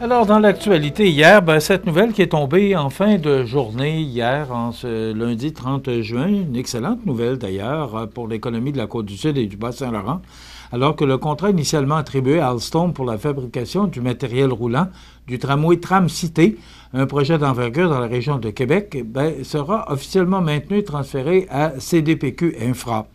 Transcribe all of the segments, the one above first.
Alors, dans l'actualité hier, cette nouvelle qui est tombée en fin de journée hier, en ce lundi 30 juin, une excellente nouvelle d'ailleurs pour l'économie de la Côte-du-Sud et du Bas-Saint-Laurent, alors que le contrat initialement attribué à Alstom pour la fabrication du matériel roulant du tramway Tram-Cité, un projet d'envergure dans la région de Québec, sera officiellement maintenu et transféré à CDPQ Infra.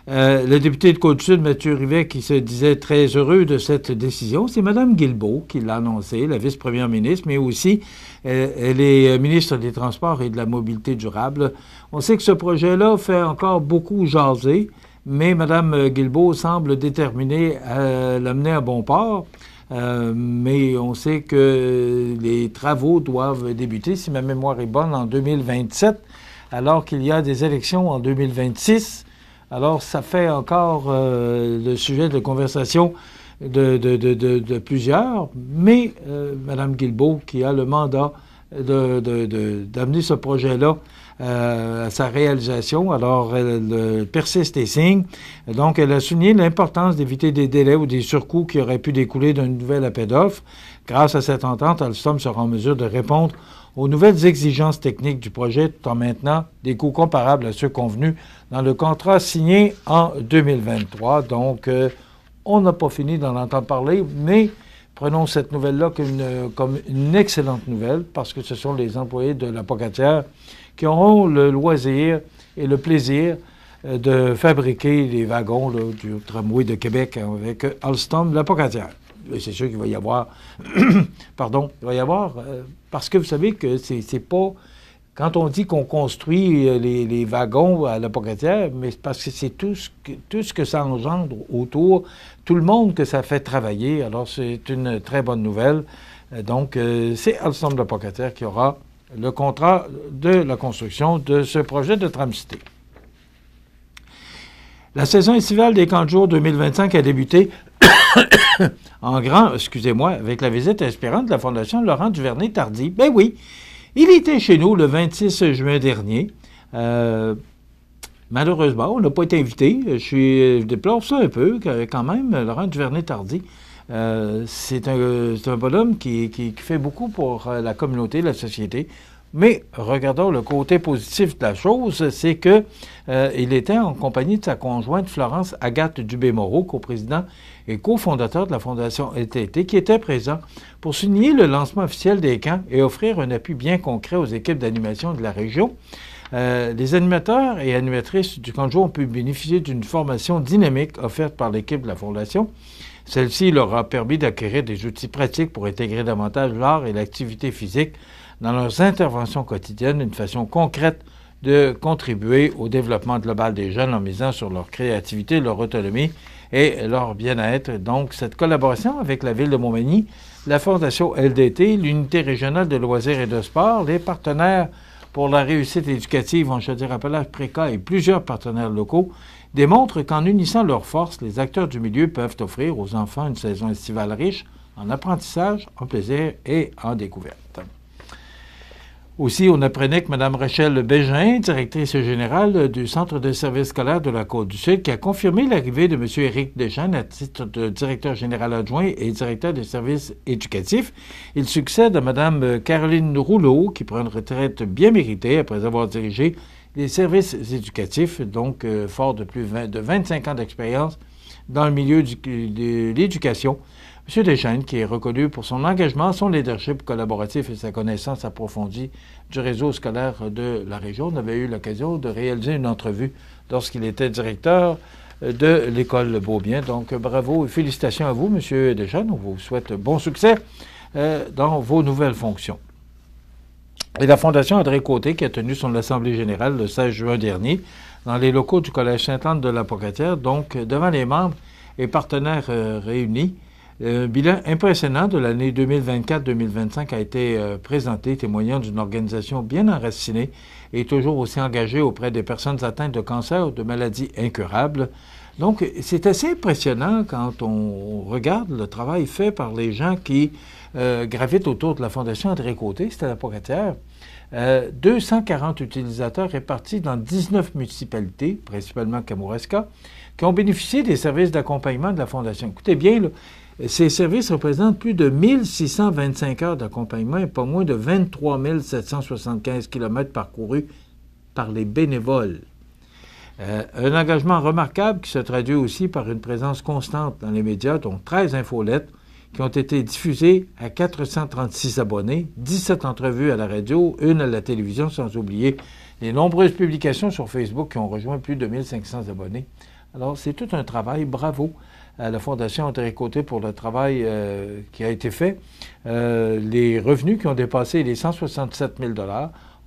Le député de Côte-du-Sud, Mathieu Rivet, qui se disait très heureux de cette décision, c'est Mme Guilbeault qui l'a annoncé, la vice-première ministre, mais aussi elle est ministre des Transports et de la Mobilité durable. On sait que ce projet-là fait encore beaucoup jaser, mais Mme Guilbeault semble déterminée à l'amener à bon port. Mais on sait que les travaux doivent débuter, si ma mémoire est bonne, en 2027, alors qu'il y a des élections en 2026. Alors, ça fait encore le sujet de conversation de plusieurs, mais Mme Guilbeault, qui a le mandat d'amener ce projet-là à sa réalisation, alors elle persiste et signe. Donc, elle a souligné l'importance d'éviter des délais ou des surcoûts qui auraient pu découler d'un nouvel appel d'offres. Grâce à cette entente, Alstom sera en mesure de répondre aux nouvelles exigences techniques du projet tout en maintenant des coûts comparables à ceux convenus dans le contrat signé en 2023. Donc, on n'a pas fini d'en entendre parler, mais prenons cette nouvelle-là comme une excellente nouvelle parce que ce sont les employés de la Pocatière qui auront le loisir et le plaisir de fabriquer les wagons là, du tramway de Québec avec Alstom, la Pocatière. C'est sûr qu'il va y avoir, parce que vous savez que c'est pas, quand on dit qu'on construit les wagons à la Pocatière, mais c'est parce que c'est tout ce que ça engendre autour, tout le monde que ça fait travailler. Alors, c'est une très bonne nouvelle. Donc, c'est Alstom de la Pocatière qui aura le contrat de la construction de ce projet de Tram-Cité. La saison estivale des camps de jour 2025 a débuté avec la visite inspirante de la Fondation Laurent Duvernay-Tardy. Ben oui, il était chez nous le 26 juin dernier. Malheureusement, on n'a pas été invité. Je déplore ça un peu, quand même, Laurent Duvernay-Tardy. C'est un bonhomme qui fait beaucoup pour la communauté, la société. Mais regardons le côté positif de la chose, c'est que il était en compagnie de sa conjointe Florence Agathe Dubé-Moreau, coprésident et cofondateur de la Fondation LTT, qui était présent pour souligner le lancement officiel des camps et offrir un appui bien concret aux équipes d'animation de la région. Les animateurs et animatrices du camp de jour ont pu bénéficier d'une formation dynamique offerte par l'équipe de la Fondation. Celle-ci leur a permis d'acquérir des outils pratiques pour intégrer davantage l'art et l'activité physique dans leurs interventions quotidiennes, une façon concrète de contribuer au développement global des jeunes en misant sur leur créativité, leur autonomie et leur bien-être. Donc, cette collaboration avec la Ville de Montmagny, la Fondation LDT, l'Unité régionale de loisirs et de sport, les partenaires pour la réussite éducative en Chaudière-Appalaches, Préca et plusieurs partenaires locaux démontrent qu'en unissant leurs forces, les acteurs du milieu peuvent offrir aux enfants une saison estivale riche en apprentissage, en plaisir et en découverte. Aussi, on apprenait que Mme Rachel Bégin, directrice générale du Centre de services scolaires de la Côte-du-Sud, qui a confirmé l'arrivée de M. Éric Deschênes à titre de directeur général adjoint et directeur des services éducatifs. Il succède à Mme Caroline Rouleau, qui prend une retraite bien méritée après avoir dirigé les services éducatifs, donc fort de plus de 25 ans d'expérience dans le milieu de l'éducation. M. Deschênes, qui est reconnu pour son engagement, son leadership collaboratif et sa connaissance approfondie du réseau scolaire de la région, on avait eu l'occasion de réaliser une entrevue lorsqu'il était directeur de l'école Beaubien. Donc, bravo et félicitations à vous, M. Deschênes. On vous souhaite bon succès dans vos nouvelles fonctions. Et la Fondation André Côté, qui a tenu son assemblée générale le 16 juin dernier dans les locaux du Collège Sainte-Anne de la Pocatière, donc devant les membres et partenaires réunis, un bilan impressionnant de l'année 2024-2025 a été présenté, témoignant d'une organisation bien enracinée et toujours aussi engagée auprès des personnes atteintes de cancer ou de maladies incurables. Donc, c'est assez impressionnant quand on regarde le travail fait par les gens qui gravitent autour de la Fondation André Côté, c'était la Pocatière. 240 utilisateurs répartis dans 19 municipalités, principalement Kamouraska, qui ont bénéficié des services d'accompagnement de la Fondation. Écoutez bien, là, ces services représentent plus de 1625 heures d'accompagnement et pas moins de 23 775 kilomètres parcourus par les bénévoles. Un engagement remarquable qui se traduit aussi par une présence constante dans les médias, dont 13 infolettres qui ont été diffusées à 436 abonnés, 17 entrevues à la radio, une à la télévision, sans oublier les nombreuses publications sur Facebook qui ont rejoint plus de 1500 abonnés. Alors, c'est tout un travail. Bravo à la Fondation André Côté pour le travail qui a été fait. Les revenus qui ont dépassé les 167 000 $.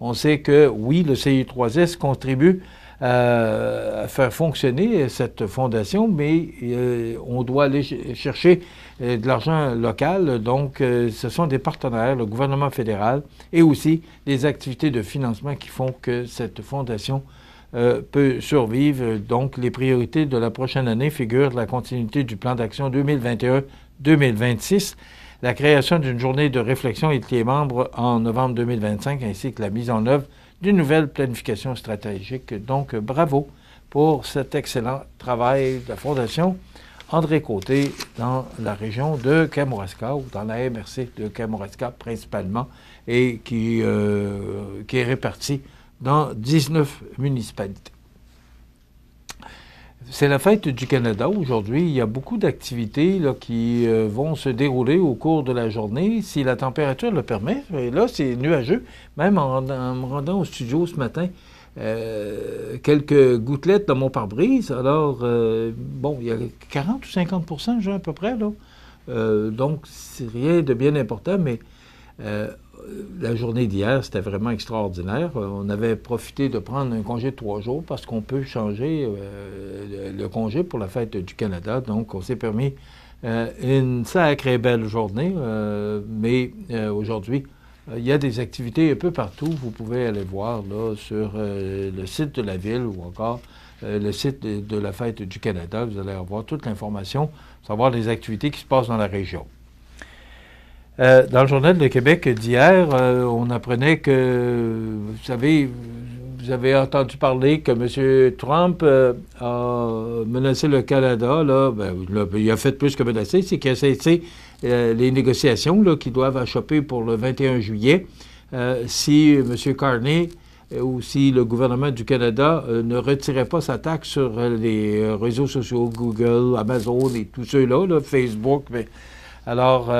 On sait que, oui, le CI3S contribue à faire fonctionner cette fondation, mais on doit aller chercher de l'argent local. Donc, ce sont des partenaires, le gouvernement fédéral et aussi des activités de financement qui font que cette fondation peut survivre. Donc, les priorités de la prochaine année figurent la continuité du plan d'action 2021-2026, la création d'une journée de réflexion avec les membres en novembre 2025, ainsi que la mise en œuvre d'une nouvelle planification stratégique. Donc, bravo pour cet excellent travail de la Fondation André Côté dans la région de Kamouraska, ou dans la MRC de Kamouraska principalement, et qui est répartie dans 19 municipalités. C'est la fête du Canada aujourd'hui. Il y a beaucoup d'activités qui vont se dérouler au cours de la journée, si la température le permet. Et là, c'est nuageux. Même en me rendant au studio ce matin, quelques gouttelettes dans mon pare-brise. Alors, bon, il y a 40 ou 50 % à peu près, là. Donc, c'est rien de bien important, mais la journée d'hier, c'était vraiment extraordinaire. On avait profité de prendre un congé de 3 jours parce qu'on peut changer le congé pour la fête du Canada. Donc, on s'est permis une sacrée belle journée. Mais aujourd'hui, il y a des activités un peu partout. Vous pouvez aller voir là, sur le site de la ville ou encore le site de la fête du Canada. Vous allez avoir toute l'information, savoir les activités qui se passent dans la région. Dans le Journal de Québec d'hier, on apprenait que, vous avez entendu parler que M. Trump a menacé le Canada. Là, il a fait plus que menacer, c'est qu'il a cessé les négociations là, qui doivent achoper pour le 21 juillet. Si M. Carney ou si le gouvernement du Canada ne retirait pas sa taxe sur les réseaux sociaux, Google, Amazon et tous ceux-là, là, Facebook, mais alors,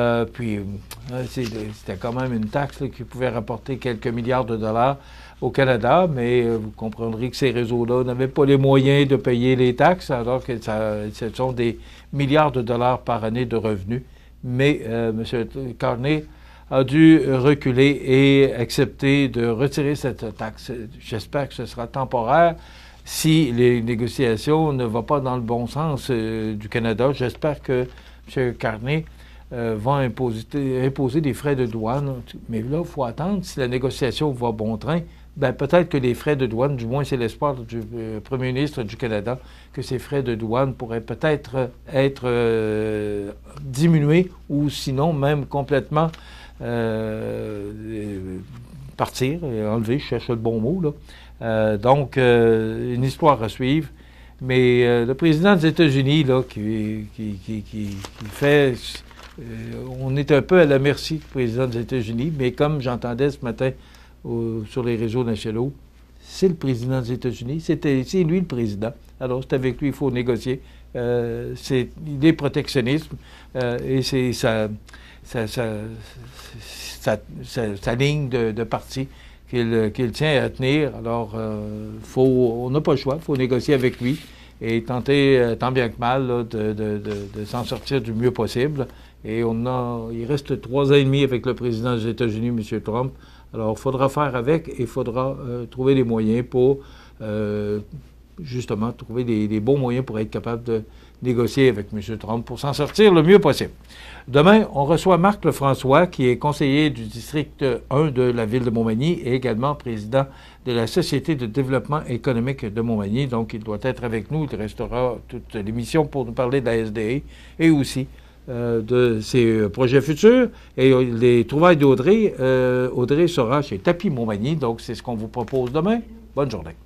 c'était quand même une taxe là, qui pouvait rapporter quelques milliards de dollars au Canada, mais vous comprendrez que ces réseaux-là n'avaient pas les moyens de payer les taxes, alors que ce sont des milliards de dollars par année de revenus. Mais M. Carney a dû reculer et accepter de retirer cette taxe. J'espère que ce sera temporaire. Si les négociations ne vont pas dans le bon sens du Canada, j'espère que M. Carney vont imposer des frais de douane. Mais là, il faut attendre. Si la négociation va bon train, bien, peut-être que les frais de douane, du moins c'est l'espoir du premier ministre du Canada, que ces frais de douane pourraient peut-être être diminués ou sinon même complètement partir, enlever, je cherche le bon mot, là. Donc, une histoire à suivre. Mais le président des États-Unis, là, qui fait... on est un peu à la merci du président des États-Unis, mais comme j'entendais ce matin sur les réseaux nationaux, c'est le président des États-Unis, c'est lui le président. Alors, c'est avec lui qu'il faut négocier. Il est protectionnisme et c'est sa ligne de parti qu'il tient à tenir. Alors, on n'a pas le choix, il faut négocier avec lui et tenter, tant bien que mal, là, de s'en sortir du mieux possible. Et il reste 3 ans et demi avec le président des États-Unis, M. Trump. Alors, il faudra faire avec et il faudra trouver les moyens pour, justement, trouver des bons moyens pour être capable de négocier avec M. Trump pour s'en sortir le mieux possible. Demain, on reçoit Marc Lefrançois, qui est conseiller du district 1 de la ville de Montmagny et également président de la Société de développement économique de Montmagny. Donc, il doit être avec nous. Il restera toute l'émission pour nous parler de la SDA et aussi de ses projets futurs. Et les trouvailles d'Audrey, Audrey sera chez Tapis Montmagny. Donc, c'est ce qu'on vous propose demain. Bonne journée.